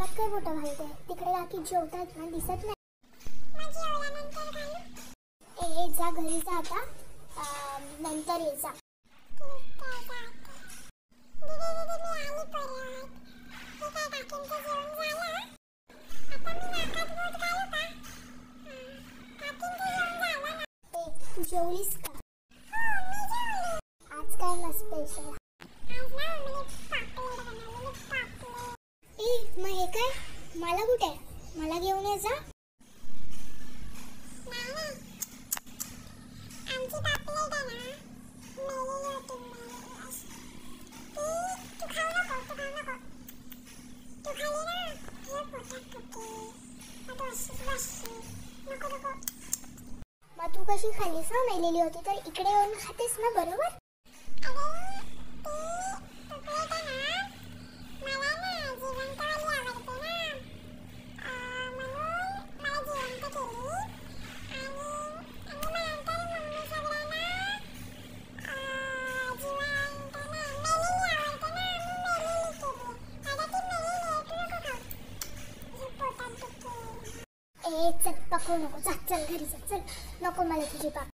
नाकात काय बोटं घालते? तिकडे काकी जेवतात ना, दिसत नाही. ए जा घरी जा आता, नंतर ये जा. तू जेवलीस का? आज काय ना स्पेशल? मग हे काय? मला कुठे? मला घेऊन ये जा. मग तू कशी खाल्लीस ना? मेलेली होती तर इकडे येऊन खातेस ना, बरोबर? चल पकवू नको, चल घरी चल. नको मला तुझी पाक.